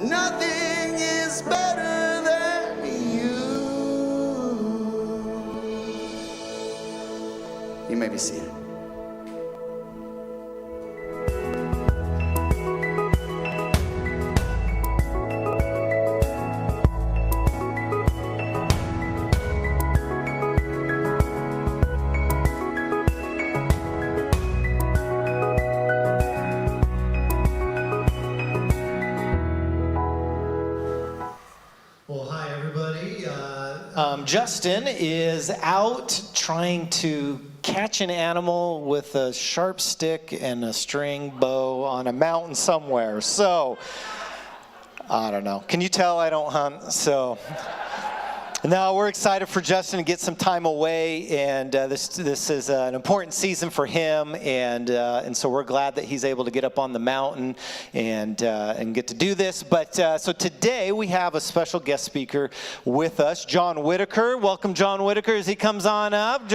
Nothing is better than you. You may be seated. Justin is out trying to catch an animal with a sharp stick and a string bow on a mountain somewhere. So, I don't know. Can you tell I don't hunt? So, no, we're excited for Justin to get some time away, and this is an important season for him, and so we're glad that he's able to get up on the mountain and get to do this. But so today we have a special guest speaker with us, John Whitaker. Welcome, John Whitaker, as he comes on up.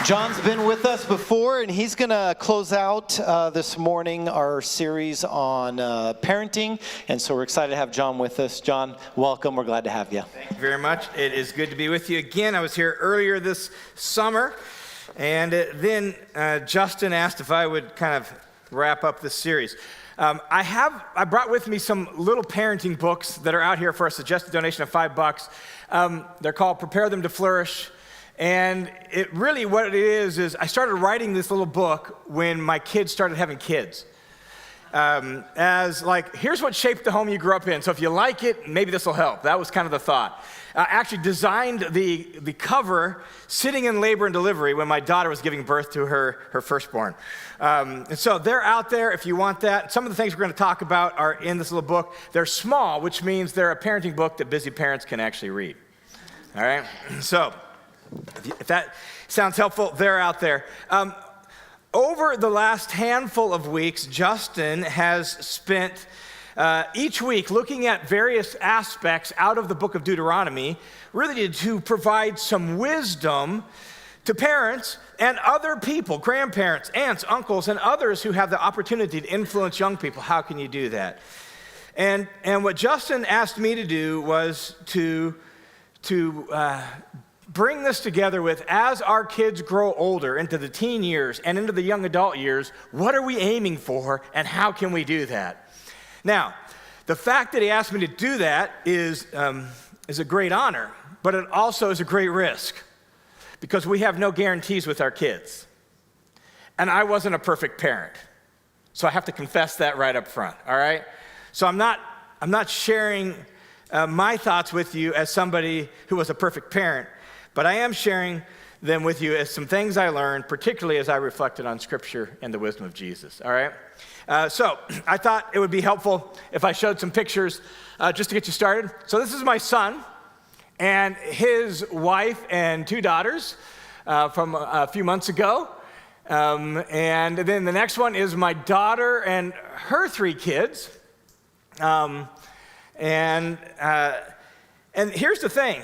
John's been with us before, and he's going to close out this morning our series on parenting, and so we're excited to have John with us. John, welcome. We're glad to have you. Thank you very much. It is good to be with you again. I was here earlier this summer, and then Justin asked if I would kind of wrap up this series. I brought with me some little parenting books that are out here for a suggested donation of $5. They're called Prepare Them to Flourish. And it really, what it is I started writing this little book when my kids started having kids. As like, here's what shaped the home you grew up in. So if you like it, maybe this will help. That was kind of the thought. I actually designed the cover sitting in labor and delivery when my daughter was giving birth to her firstborn. And so they're out there if you want that. Some of the things we're going to talk about are in this little book. They're small, which means they're a parenting book that busy parents can actually read. All right? So if that sounds helpful, they're out there. Over the last handful of weeks, Justin has spent each week looking at various aspects out of the book of Deuteronomy, really to provide some wisdom to parents and other people, grandparents, aunts, uncles, and others who have the opportunity to influence young people. How can you do that? And what Justin asked me to do was to bring this together with, as our kids grow older into the teen years and into the young adult years, what are we aiming for and how can we do that? Now, the fact that he asked me to do that is a great honor, but it also is a great risk because we have no guarantees with our kids. And I wasn't a perfect parent, so I have to confess that right up front, all right? So I'm not sharing my thoughts with you as somebody who was a perfect parent, but I am sharing them with you as some things I learned, particularly as I reflected on Scripture and the wisdom of Jesus, all right? So I thought it would be helpful if I showed some pictures just to get you started. So this is my son and his wife and 2 daughters from a few months ago. And then the next one is my daughter and her 3 kids. And here's the thing.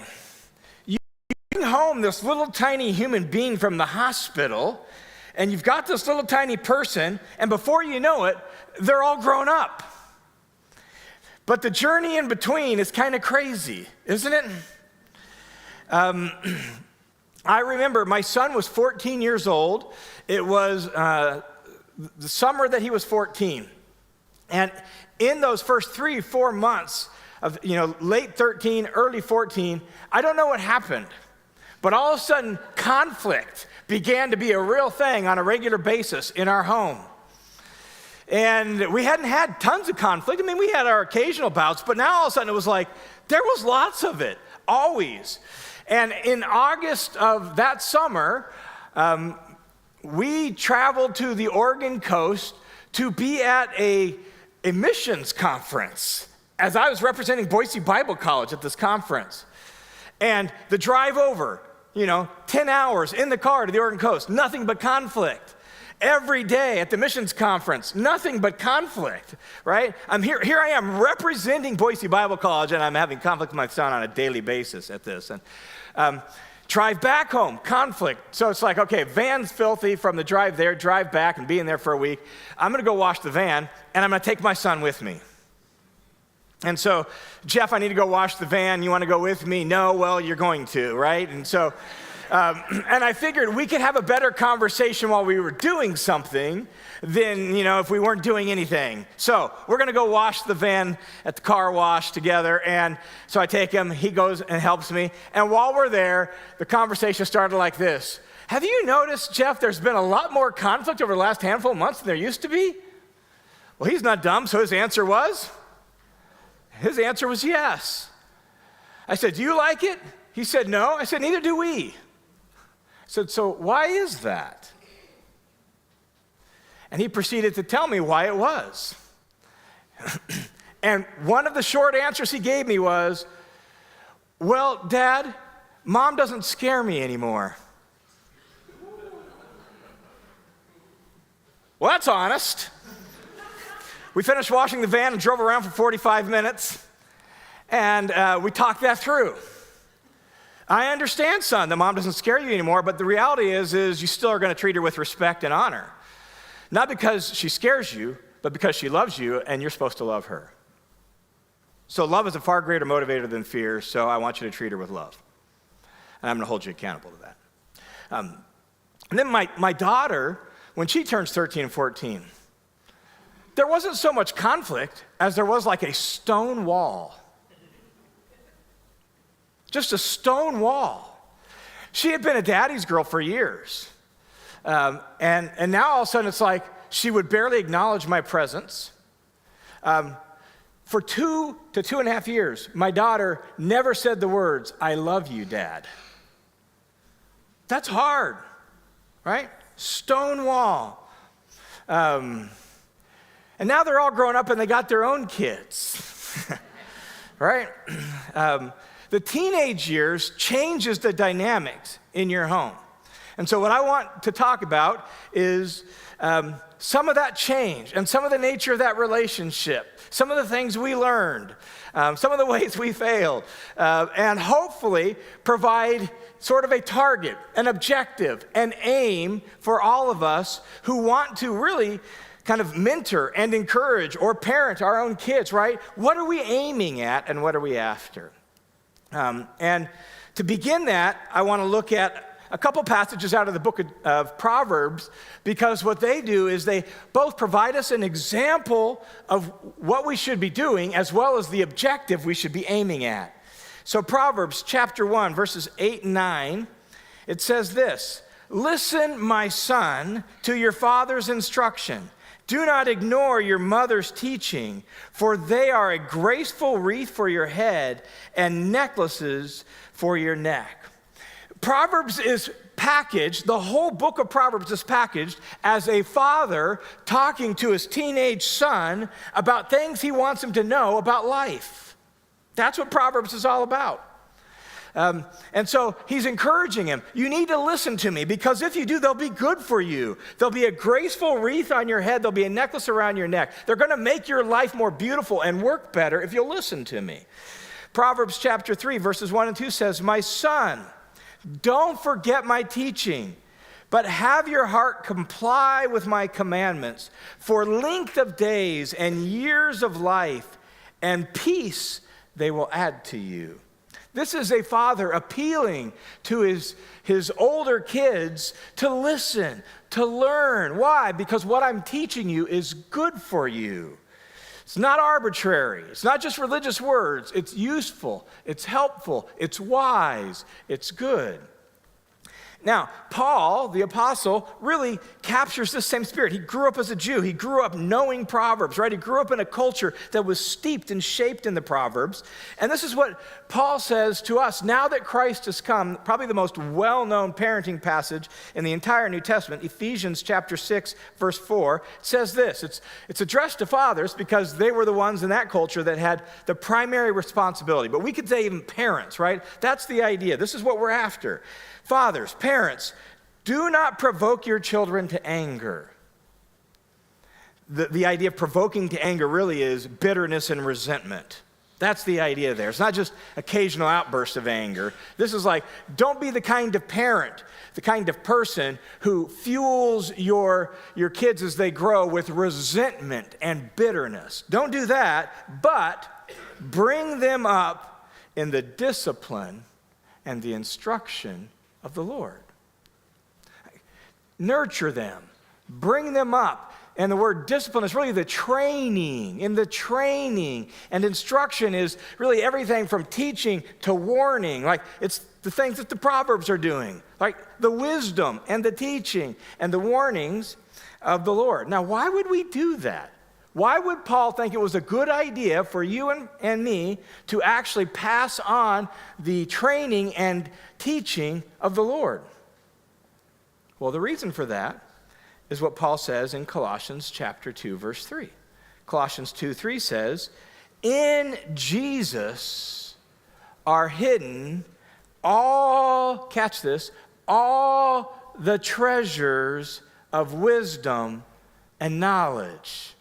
Home this little tiny human being from the hospital, and you've got this little tiny person, and before you know it, they're all grown up. But the journey in between is kind of crazy, isn't it? I remember my son was 14 years old. It was the summer that he was 14. And in those first 3-4 months of, late 13, early 14, I don't know what happened. But all of a sudden, conflict began to be a real thing on a regular basis in our home. And we hadn't had tons of conflict. I mean, we had our occasional bouts, but now all of a sudden it was like, there was lots of it, always. And in August of that summer, we traveled to the Oregon coast to be at a missions conference, as I was representing Boise Bible College at this conference. And the drive over, 10 hours in the car to the Oregon coast, nothing but conflict. Every day at the missions conference, nothing but conflict, right? Here I am representing Boise Bible College, and I'm having conflict with my son on a daily basis at this. And drive back home, conflict. So it's like, okay, van's filthy from the drive there, drive back and being there for a week. I'm gonna go wash the van, and I'm gonna take my son with me. And so, Jeff, I need to go wash the van. You want to go with me? No, well, you're going to, right? And so, and I figured we could have a better conversation while we were doing something than, if we weren't doing anything. So we're going to go wash the van at the car wash together. And so I take him, he goes and helps me. And while we're there, the conversation started like this. Have you noticed, Jeff, there's been a lot more conflict over the last handful of months than there used to be? Well, he's not dumb, so his answer was yes. I said, do you like it? He said, no. I said, neither do we. I said, so why is that? And he proceeded to tell me why it was. And one of the short answers he gave me was, well, Dad, Mom doesn't scare me anymore. Well, that's honest. We finished washing the van and drove around for 45 minutes, and we talked that through. I understand, son, that Mom doesn't scare you anymore, but the reality is you still are going to treat her with respect and honor. Not because she scares you, but because she loves you, and you're supposed to love her. So love is a far greater motivator than fear, so I want you to treat her with love. And I'm going to hold you accountable to that. And then my daughter, when she turns 13 and 14, there wasn't so much conflict as there was like a stone wall. Just a stone wall. She had been a daddy's girl for years. And now all of a sudden it's like she would barely acknowledge my presence. For 2 to 2.5 years, my daughter never said the words, "I love you, Dad." That's hard, right? Stone wall. And now they're all grown up and they got their own kids, right? The teenage years changes the dynamics in your home. And so what I want to talk about is some of that change and some of the nature of that relationship, some of the things we learned, some of the ways we failed, and hopefully provide sort of a target, an objective, an aim for all of us who want to really kind of mentor and encourage or parent our own kids, right? What are we aiming at and what are we after? And to begin that, I want to look at a couple passages out of the book of Proverbs, because what they do is they both provide us an example of what we should be doing as well as the objective we should be aiming at. So Proverbs chapter 1, verses 8 and 9, it says this: "Listen, my son, to your father's instruction. Do not ignore your mother's teaching, for they are a graceful wreath for your head and necklaces for your neck." Proverbs is packaged, the whole book of Proverbs is packaged as a father talking to his teenage son about things he wants him to know about life. That's what Proverbs is all about. And so he's encouraging him, you need to listen to me, because if you do, they'll be good for you. There'll be a graceful wreath on your head. There'll be a necklace around your neck. They're going to make your life more beautiful and work better if you'll listen to me. Proverbs chapter 3, verses 1 and 2 says, "My son, don't forget my teaching, but have your heart comply with my commandments. For length of days and years of life and peace they will add to you." This is a father appealing to his older kids to listen, to learn. Why? Because what I'm teaching you is good for you. It's not arbitrary. It's not just religious words. It's useful. It's helpful. It's wise. It's good. Now, Paul, the apostle, really captures this same spirit. He grew up as a Jew. He grew up knowing Proverbs, right? He grew up in a culture that was steeped and shaped in the Proverbs. And this is what Paul says to us now that Christ has come, probably the most well-known parenting passage in the entire New Testament, Ephesians chapter 6, verse 4, says this. It's addressed to fathers because they were the ones in that culture that had the primary responsibility. But we could say even parents, right? That's the idea. This is what we're after. Fathers, parents, do not provoke your children to anger. The idea of provoking to anger really is bitterness and resentment. That's the idea there. It's not just occasional outbursts of anger. This is like, don't be the kind of parent, the kind of person who fuels your kids as they grow with resentment and bitterness. Don't do that, but bring them up in the discipline and the instruction of the Lord. Nurture them. Bring them up. And the word discipline is really the training. And the training and instruction is really everything from teaching to warning. Like it's the things that the Proverbs are doing. Like the wisdom and the teaching and the warnings of the Lord. Now, why would we do that? Why would Paul think it was a good idea for you and me to actually pass on the training and teaching of the Lord? Well, the reason for that is what Paul says in Colossians chapter 2, verse 3. Colossians 2:3 says, "In Jesus are hidden all," catch this, "all the treasures of wisdom and knowledge."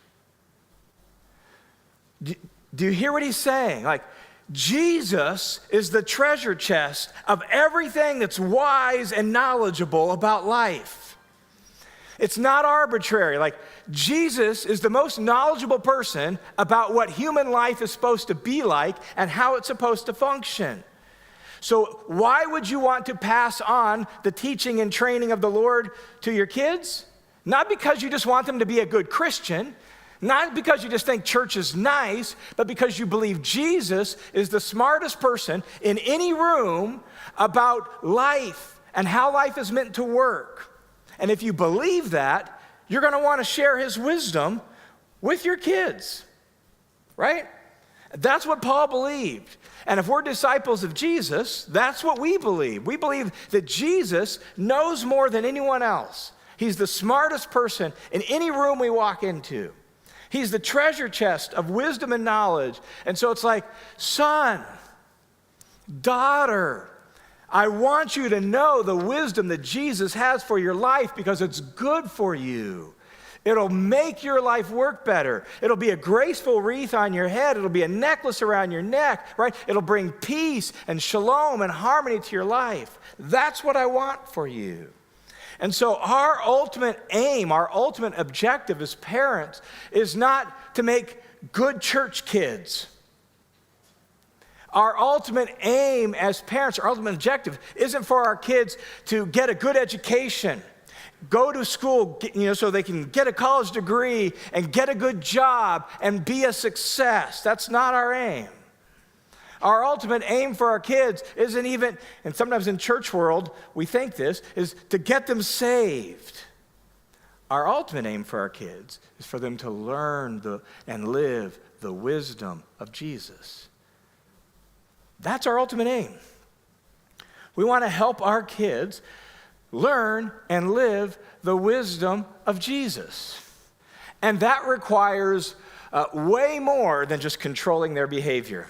Do you hear what he's saying? Like, Jesus is the treasure chest of everything that's wise and knowledgeable about life. It's not arbitrary. Like, Jesus is the most knowledgeable person about what human life is supposed to be like and how it's supposed to function. So why would you want to pass on the teaching and training of the Lord to your kids? Not because you just want them to be a good Christian, not because you just think church is nice, but because you believe Jesus is the smartest person in any room about life and how life is meant to work. And if you believe that, you're going to want to share his wisdom with your kids, right? That's what Paul believed. And if we're disciples of Jesus, that's what we believe. We believe that Jesus knows more than anyone else. He's the smartest person in any room we walk into. He's the treasure chest of wisdom and knowledge. And so it's like, son, daughter, I want you to know the wisdom that Jesus has for your life because it's good for you. It'll make your life work better. It'll be a graceful wreath on your head. It'll be a necklace around your neck, right? It'll bring peace and shalom and harmony to your life. That's what I want for you. And so our ultimate aim, our ultimate objective as parents is not to make good church kids. Our ultimate aim as parents, our ultimate objective isn't for our kids to get a good education, go to school, so they can get a college degree and get a good job and be a success. That's not our aim. Our ultimate aim for our kids isn't even, and sometimes in church world we think this, is to get them saved. Our ultimate aim for our kids is for them to learn and live the wisdom of Jesus. That's our ultimate aim. We want to help our kids learn and live the wisdom of Jesus. And that requires way more than just controlling their behavior.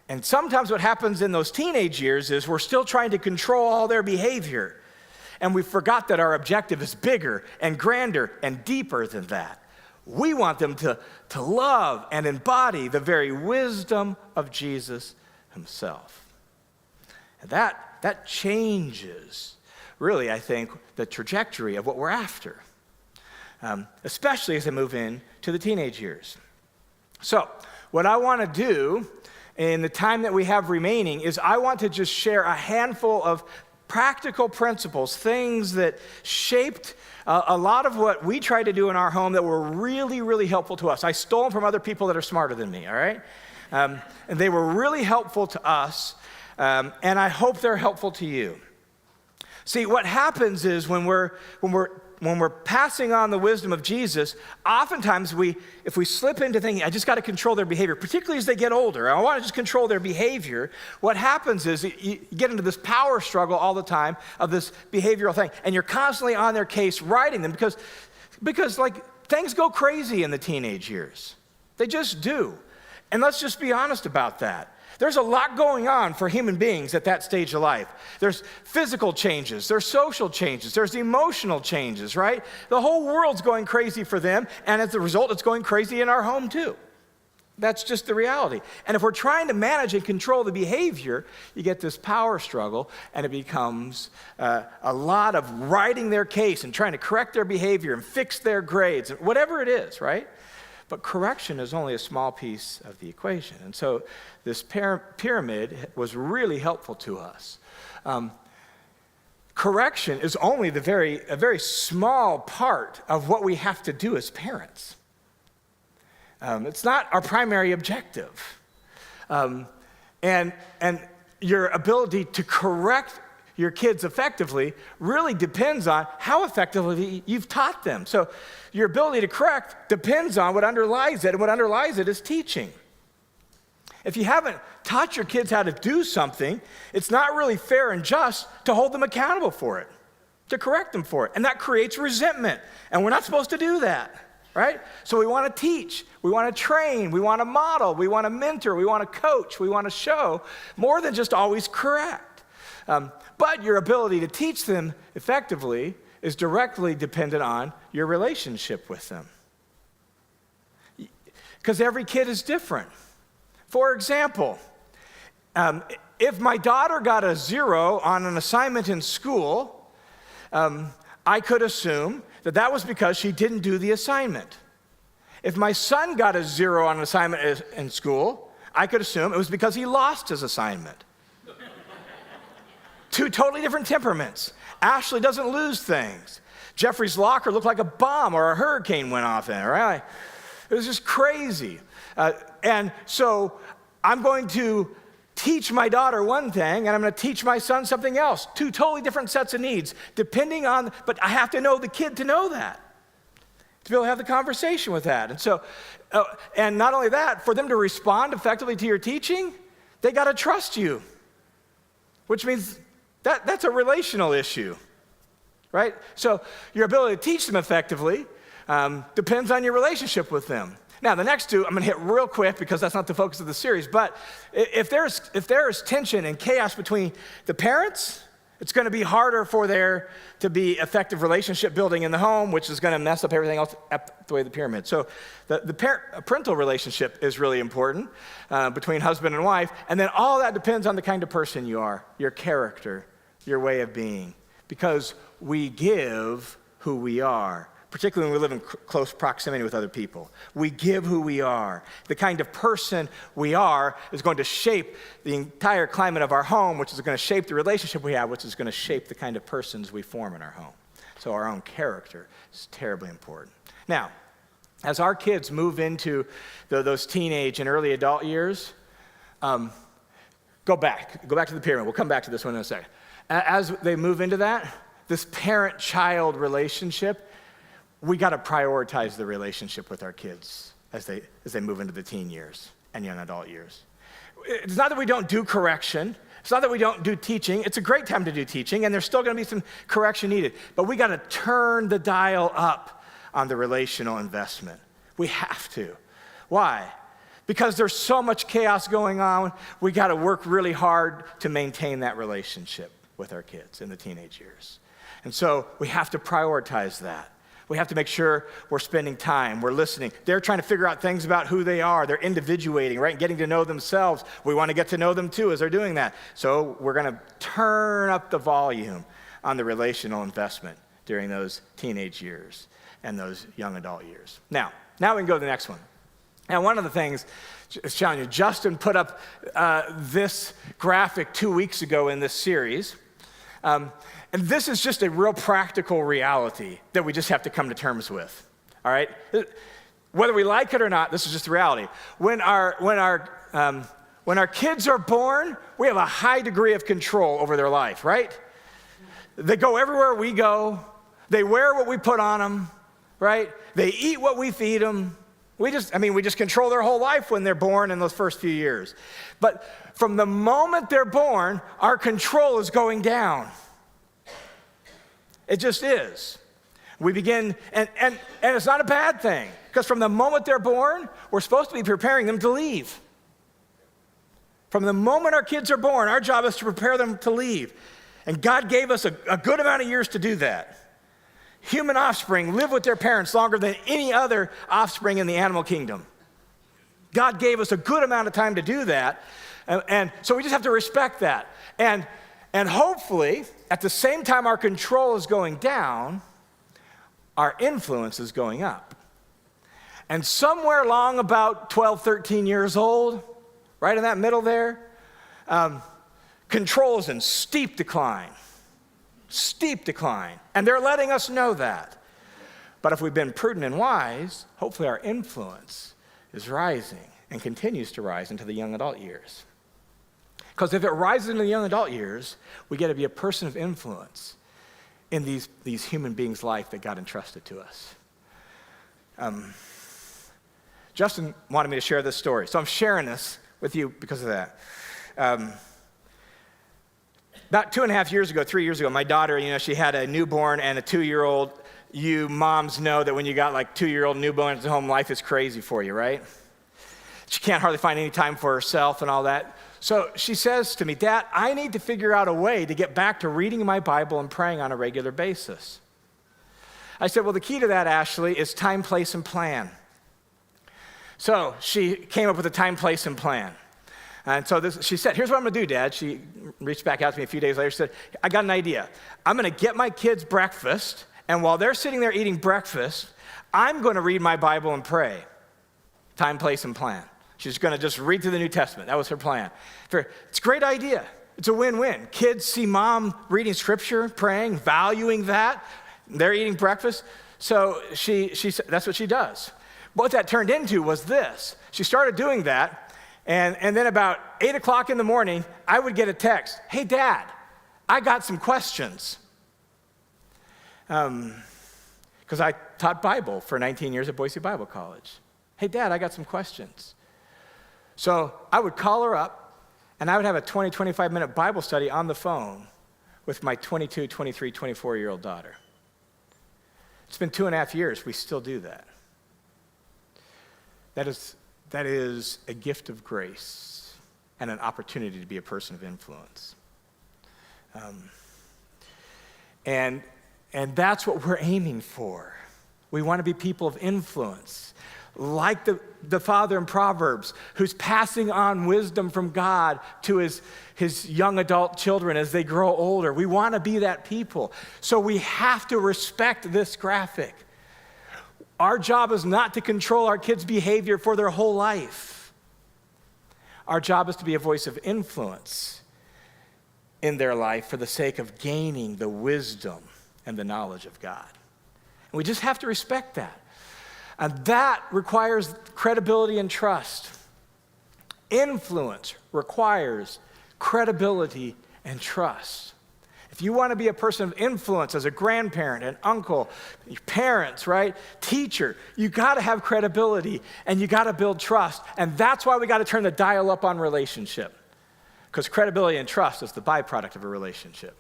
And sometimes what happens in those teenage years is we're still trying to control all their behavior. And we forgot that our objective is bigger and grander and deeper than that. We want them to love and embody the very wisdom of Jesus himself. And that changes, really, I think, the trajectory of what we're after, especially as they move into the teenage years. So what I want to do in the time that we have remaining is I want to just share a handful of practical principles, things that shaped a lot of what we try to do in our home that were really, really helpful to us. I stole them from other people that are smarter than me, all right? And they were really helpful to us, and I hope they're helpful to you. See, what happens is when we're passing on the wisdom of Jesus, oftentimes if we slip into thinking, I just got to control their behavior, particularly as they get older, I want to just control their behavior, what happens is you get into this power struggle all the time of this behavioral thing, and you're constantly on their case writing them because like things go crazy in the teenage years. They just do. And let's just be honest about that. There's a lot going on for human beings at that stage of life. There's physical changes, there's social changes, there's emotional changes, right? The whole world's going crazy for them, and as a result, it's going crazy in our home too. That's just the reality. And if we're trying to manage and control the behavior, you get this power struggle, and it becomes a lot of writing their case and trying to correct their behavior and fix their grades, whatever it is, right? But correction is only a small piece of the equation. And so this pyramid was really helpful to us. Correction is only a very small part of what we have to do as parents. It's not our primary objective. And your ability to correct your kids effectively really depends on how effectively you've taught them. So your ability to correct depends on what underlies it, and what underlies it is teaching. If you haven't taught your kids how to do something, it's not really fair and just to hold them accountable for it, to correct them for it. And that creates resentment, and we're not supposed to do that. Right? So we want to teach, we want to train, we want to model, we want to mentor, we want to coach, we want to show, more than just always correct. But your ability to teach them effectively is directly dependent on your relationship with them. Because every kid is different. For example, if my daughter got a 0 on an assignment in school, I could assume that was because she didn't do the assignment. If my son got a 0 on an assignment in school, I could assume it was because he lost his assignment. Two totally different temperaments. Ashley doesn't lose things. Jeffrey's locker looked like a bomb or a hurricane went off in it, right? It was just crazy. And so I'm going to teach my daughter one thing, and I'm going to teach my son something else. Two totally different sets of needs, but I have to know the kid to know that, to be able to have the conversation with that. And so, and not only that, for them to respond effectively to your teaching, they got to trust you, which means that's a relational issue, right? So your ability to teach them effectively depends on your relationship with them. Now, the next two, I'm going to hit real quick because that's not the focus of the series. But if there's tension and chaos between the parents, it's going to be harder for there to be effective relationship building in the home, which is going to mess up everything else up the way of the pyramid. So the parental relationship is really important between husband and wife. And then all that depends on the kind of person you are, your character, your way of being. Because we give who we are. Particularly when we live in close proximity with other people. We give who we are. The kind of person we are is going to shape the entire climate of our home, which is going to shape the relationship we have, which is going to shape the kind of persons we form in our home. So our own character is terribly important. Now, as our kids move into those teenage and early adult years, go back to the pyramid. We'll come back to this one in a second. As they move into that, this parent-child relationship, we got to prioritize the relationship with our kids as they move into the teen years and young adult years. It's not that we don't do correction. It's not that we don't do teaching. It's a great time to do teaching, and there's still going to be some correction needed. But we got to turn the dial up on the relational investment. We have to. Why? Because there's so much chaos going on. We got to work really hard to maintain that relationship with our kids in the teenage years. And so we have to prioritize that. We have to make sure we're spending time, we're listening. They're trying to figure out things about who they are. They're individuating, right? Getting to know themselves. We want to get to know them too as they're doing that. So we're going to turn up the volume on the relational investment during those teenage years and those young adult years. Now we can go to the next one. Now, one of the things is telling you, Justin put up this graphic 2 weeks ago in this series. And this is just a real practical reality that we just have to come to terms with, all right? Whether we like it or not, this is just the reality. When our kids are born, we have a high degree of control over their life, right? They go everywhere we go. They wear what we put on them, right? They eat what we feed them. We just control their whole life when they're born in those first few years. But from the moment they're born, our control is going down. It just is. We begin, and it's not a bad thing, because from the moment they're born, we're supposed to be preparing them to leave. From the moment our kids are born, our job is to prepare them to leave. And God gave us a good amount of years to do that. Human offspring live with their parents longer than any other offspring in the animal kingdom. God gave us a good amount of time to do that. And so we just have to respect that. And hopefully, at the same time our control is going down, our influence is going up. And somewhere along about 12, 13 years old, right in that middle there, control is in steep decline. Steep decline. And they're letting us know that. But if we've been prudent and wise, hopefully our influence is rising and continues to rise into the young adult years. Because if it rises into the young adult years, we get to be a person of influence in these human beings' life that God entrusted to us. Justin wanted me to share this story, so I'm sharing this with you because of that. About 2.5 years ago, 3 years ago, my daughter, she had a newborn and a 2-year-old. You moms know that when you got like 2-year-old newborns at home, life is crazy for you, right? She can't hardly find any time for herself and all that. So she says to me, Dad, I need to figure out a way to get back to reading my Bible and praying on a regular basis. I said, well, the key to that, Ashley, is time, place, and plan. So she came up with a time, place, and plan. And so she said, here's what I'm going to do, Dad. She reached back out to me a few days later. She said, I got an idea. I'm going to get my kids breakfast, and while they're sitting there eating breakfast, I'm going to read my Bible and pray. Time, place, and plan. She's going to just read through the New Testament. That was her plan. It's a great idea. It's a win-win. Kids see mom reading scripture, praying, valuing that. They're eating breakfast. So she that's what she does. What that turned into was this. She started doing that, and then about 8 o'clock in the morning, I would get a text. Hey, Dad, I got some questions. Because I taught Bible for 19 years at Boise Bible College. Hey, Dad, I got some questions. So I would call her up, and I would have a 20, 25-minute Bible study on the phone with my 22, 23, 24-year-old daughter. It's been 2.5 years. We still do that. That is a gift of grace and an opportunity to be a person of influence. And that's what we're aiming for. We want to be people of influence, like the father in Proverbs, who's passing on wisdom from God to his young adult children as they grow older. We want to be that people. So we have to respect this graphic. Our job is not to control our kids' behavior for their whole life. Our job is to be a voice of influence in their life for the sake of gaining the wisdom and the knowledge of God. And we just have to respect that. And that requires credibility and trust. Influence requires credibility and trust. If you want to be a person of influence as a grandparent, an uncle, your parents, right? Teacher, you got to have credibility and you got to build trust. And that's why we got to turn the dial up on relationship. Because credibility and trust is the byproduct of a relationship.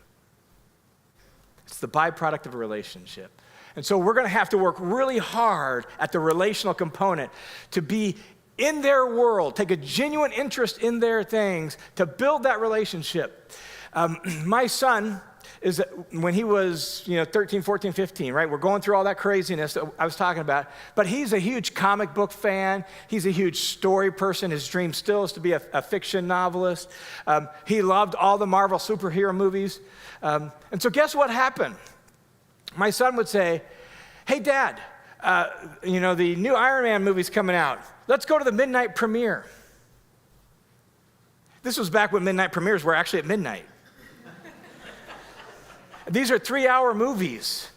It's the byproduct of a relationship. And so we're going to have to work really hard at the relational component to be in their world, take a genuine interest in their things, to build that relationship. My son, when he was 13, 14, 15, right? We're going through all that craziness that I was talking about. But he's a huge comic book fan. He's a huge story person. His dream still is to be a fiction novelist. He loved all the Marvel superhero movies. And so guess what happened? My son would say, hey, Dad, the new Iron Man movie's coming out. Let's go to the midnight premiere. This was back when midnight premieres were actually at midnight. These are 3-hour movies.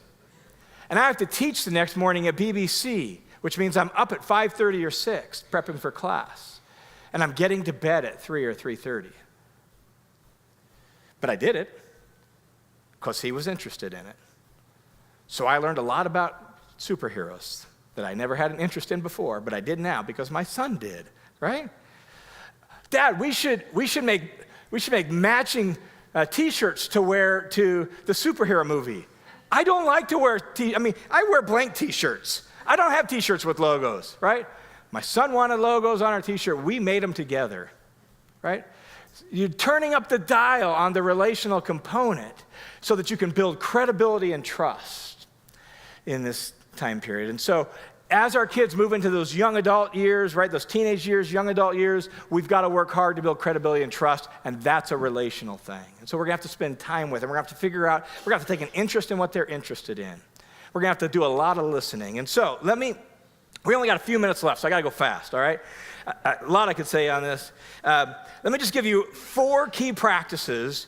And I have to teach the next morning at BBC, which means I'm up at 5:30 or 6 prepping for class. And I'm getting to bed at 3 or 3:30. But I did it because he was interested in it. So I learned a lot about superheroes that I never had an interest in before, but I did now because my son did, right? Dad, we should make matching T-shirts to wear to the superhero movie. I don't like to wear I wear blank T-shirts. I don't have T-shirts with logos, right? My son wanted logos on our T-shirt. We made them together, right? You're turning up the dial on the relational component so that you can build credibility and trust in this time period. And so as our kids move into those young adult years, right, those teenage years, young adult years, we've got to work hard to build credibility and trust, and that's a relational thing. And so we're going to have to spend time with them. We're going to have to figure out, we're going to have to take an interest in what they're interested in. We're going to have to do a lot of listening. And so we only got a few minutes left, so I got to go fast, all right? A lot I could say on this. Let me just give you 4 key practices.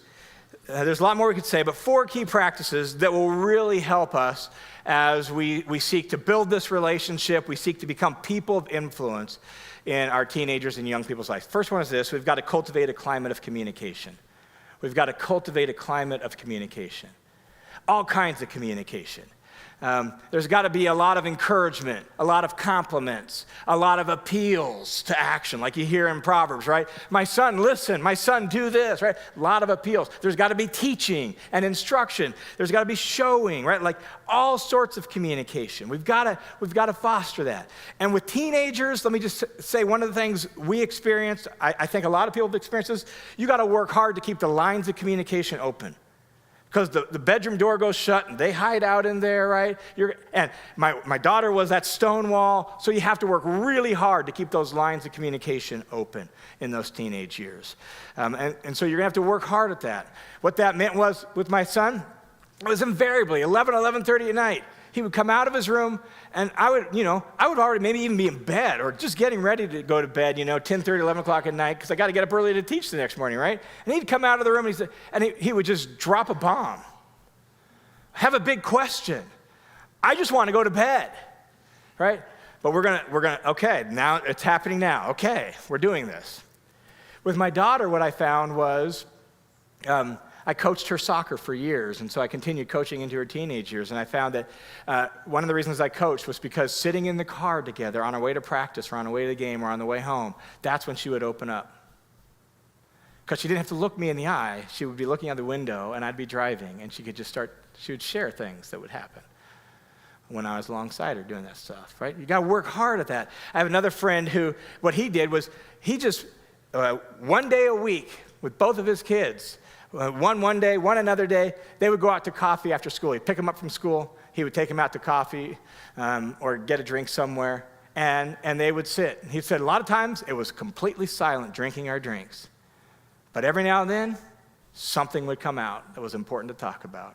There's a lot more we could say, but 4 key practices that will really help us as we seek to build this relationship, we seek to become people of influence in our teenagers and young people's lives. First one is this: we've got to cultivate a climate of communication. We've got to cultivate a climate of communication. All kinds of communication. There's got to be a lot of encouragement, a lot of compliments, a lot of appeals to action, like you hear in Proverbs, right? My son, listen. My son, do this, right? A lot of appeals. There's got to be teaching and instruction. There's got to be showing, right? Like all sorts of communication. We've got to foster that. And with teenagers, let me just say one of the things we experienced, I think a lot of people have experienced this, you got to work hard to keep the lines of communication open. Because the bedroom door goes shut and they hide out in there, right? And my daughter was at Stonewall, so you have to work really hard to keep those lines of communication open in those teenage years. And so you're going to have to work hard at that. What that meant was, with my son, it was invariably 11:30 at night. He would come out of his room, and I would already maybe even be in bed or just getting ready to go to bed, 10:30, 11 o'clock at night, because I got to get up early to teach the next morning, right? And he'd come out of the room, and he would just drop a bomb, have a big question. I just want to go to bed, right? But we're gonna. Okay, now it's happening now. Okay, we're doing this. With my daughter, what I found was, I coached her soccer for years, and so I continued coaching into her teenage years, and I found that one of the reasons I coached was because sitting in the car together on our way to practice or on our way to the game or on the way home, that's when she would open up. Because she didn't have to look me in the eye. She would be looking out the window, and I'd be driving, and she would share things that would happen when I was alongside her doing that stuff, right? You got to work hard at that. I have another friend who, what he did was, he just, one day a week with both of his kids, one day, one another day, they would go out to coffee after school. He'd pick them up from school. He would take them out to coffee or get a drink somewhere, and they would sit. He said a lot of times it was completely silent drinking our drinks. But every now and then, something would come out that was important to talk about.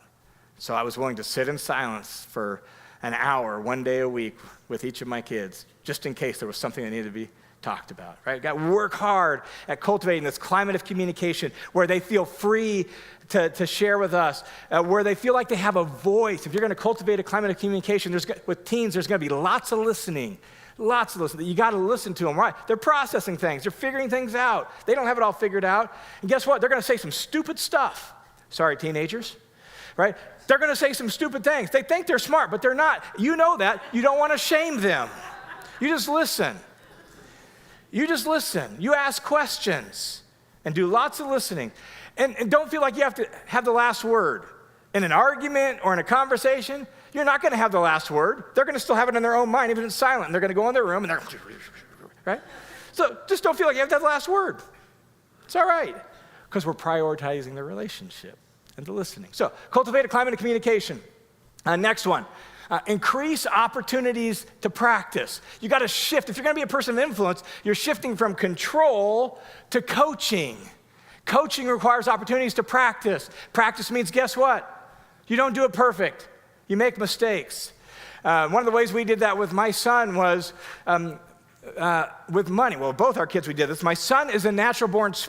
So I was willing to sit in silence for an hour, one day a week with each of my kids, just in case there was something that needed to be talked about, right? Got to work hard at cultivating this climate of communication where they feel free to share with us, where they feel like they have a voice. If you're going to cultivate a climate of communication, with teens, there's going to be lots of listening. Lots of listening. You got to listen to them, right? They're processing things. They're figuring things out. They don't have it all figured out. And guess what? They're going to say some stupid stuff. Sorry, teenagers, right? They're going to say some stupid things. They think they're smart, but they're not. You know that. You don't want to shame them. You just listen. You just listen. You ask questions and do lots of listening. And don't feel like you have to have the last word. In an argument or in a conversation, you're not going to have the last word. They're going to still have it in their own mind, even if it's silent. And they're going to go in their room and they're, right? So just don't feel like you have to have the last word. It's all right, because we're prioritizing the relationship and the listening. So cultivate a climate of communication. Next one. Increase opportunities to practice. You got to shift. If you're going to be a person of influence, you're shifting from control to coaching. Coaching requires opportunities to practice. Practice means, guess what? You don't do it perfect. You make mistakes. One of the ways we did that with my son was with money. Well, both our kids, we did this. My son is a natural-born